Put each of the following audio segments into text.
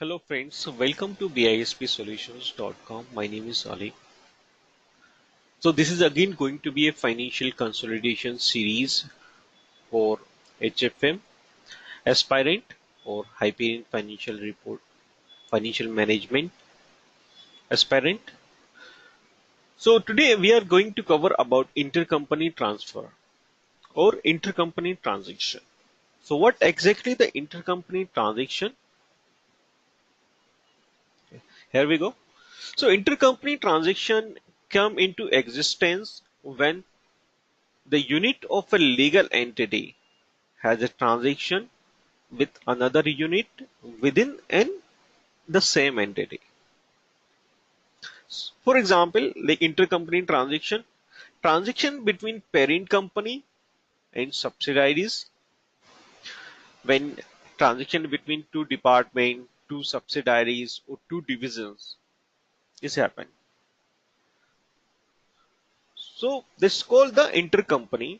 Hello friends, welcome to bispsolutions.com. My name is Ali. So this is again going to be a financial consolidation series for HFM aspirant or Hyperion Financial Report Financial Management aspirant. So today we are going to cover about intercompany transfer or intercompany transaction. So what exactly the intercompany transaction? Here we go. So intercompany transaction come into existence when the unit of a legal entity has a transaction with another unit within the same entity. For example, like intercompany transaction between parent company and subsidiaries, when transaction between two departments, two subsidiaries, or two divisions is happened. So this is called the intercompany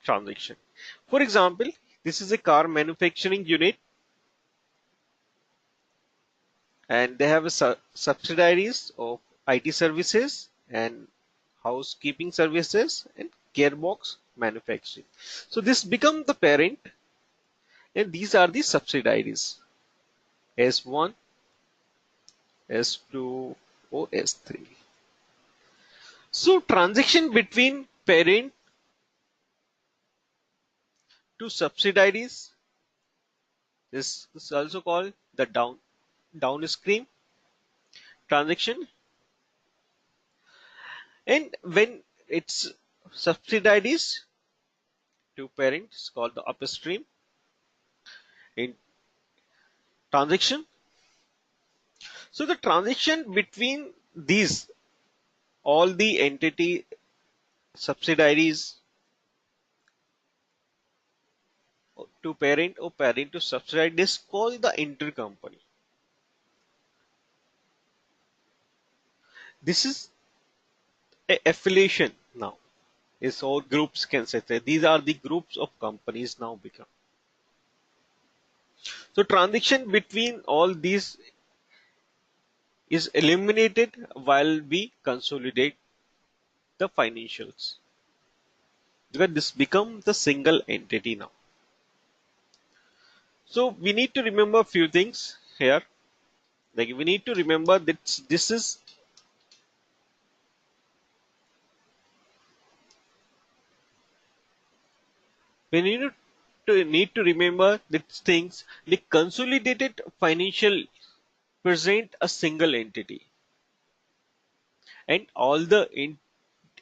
transaction. For example, this is a car manufacturing unit and they have a subsidiaries of IT services and housekeeping services and gearbox manufacturing. So this become the parent and these are the subsidiaries S1, S2 or S3. So transaction between parent to subsidiaries is also called the downstream transaction, and when it's subsidiaries to parent it's called the upstream in transaction. So the transaction between these all the entity subsidiaries to parent or parent to subsidiary is called the intercompany. This is a affiliation now. Is all groups can say that these are the groups of companies now become. So transaction between all these is eliminated while we consolidate the financials because this become the single entity now. So we need to remember a few things here. Like we need to remember that this is we need to remember that things the consolidated financial present a single entity and all the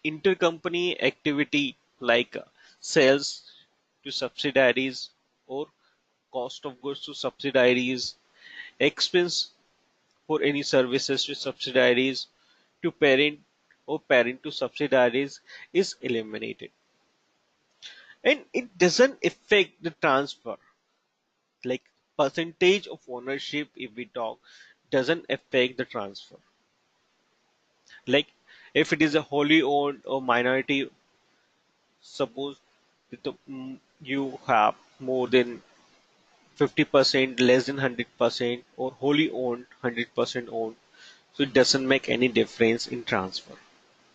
intercompany activity like sales to subsidiaries or cost of goods to subsidiaries, expense for any services to subsidiaries to parent or parent to subsidiaries is eliminated. And it doesn't affect the transfer. Like percentage of ownership, if we talk, doesn't affect the transfer. Like if it is a wholly owned or minority, suppose that you have more than 50%, less than 100%, or wholly owned, 100% owned. So it doesn't make any difference in transfer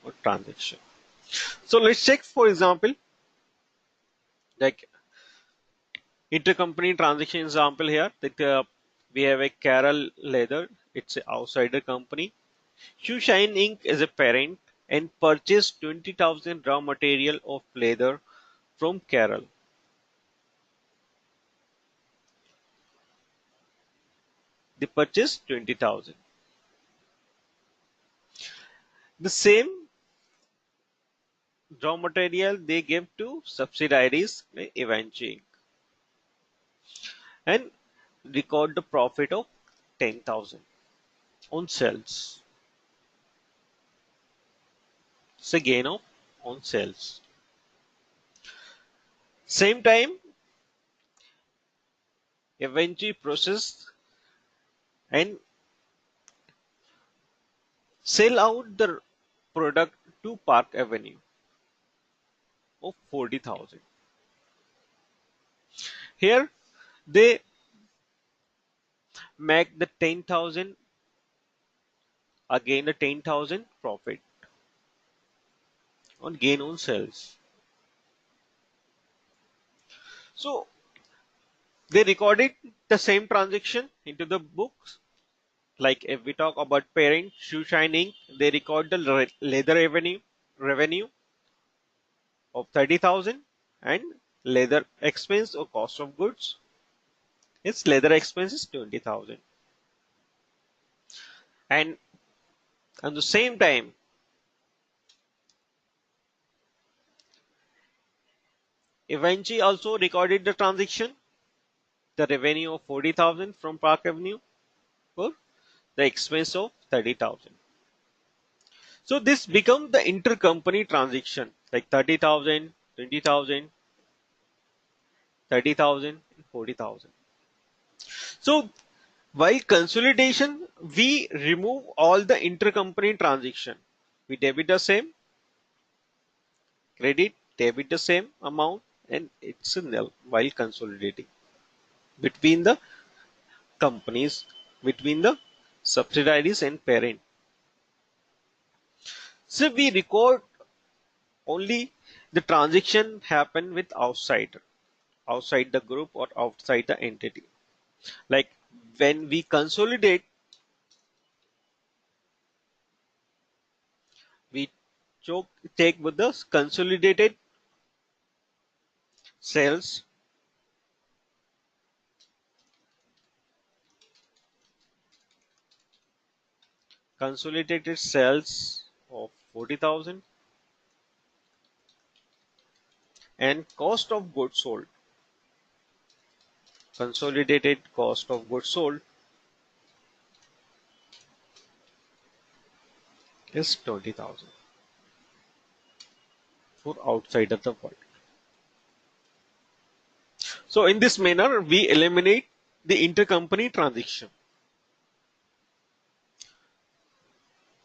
or transaction. So let's check, for example, like intercompany transaction example here. That we have a Carol Leather. It's an outsider company. Shoeshine Inc. is a parent and purchased 20,000 raw material of leather from Carol. They purchased 20,000. The same raw material they gave to subsidiaries Evanchi and record the profit of 10,000 on sales. It's a gain of on sales. Same time, Evanchi process and sell out the product to Park Avenue of 40,000. Here they make the 10,000 again the 10,000 profit on gain on sales. So they recorded the same transaction into the books. Like if we talk about parent shoe shining, they record the leather revenue of 30,000 and leather expense or cost of goods. Its leather expense is 20,000. And at the same time, Evanchi also recorded the transaction, the revenue of 40,000 from Park Avenue for the expense of 30,000. So this becomes the intercompany transaction like 30,000, 20,000, 30,000, 40,000. So while consolidation, we remove all the intercompany transaction. We debit the same, credit, debit the same amount, and it's a nil while consolidating between the companies, between the subsidiaries and parent. So we record only the transaction happen with outside the group or outside the entity. Like when we consolidate, we take with the consolidated sales, consolidated sales of 40,000 and cost of goods sold. Consolidated cost of goods sold is 20,000 for outside of the world. So in this manner, we eliminate the intercompany transaction.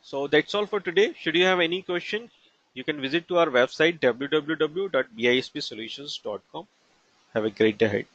So that's all for today. Should you have any question, you can visit to our website www.bispsolutions.com. Have a great day ahead.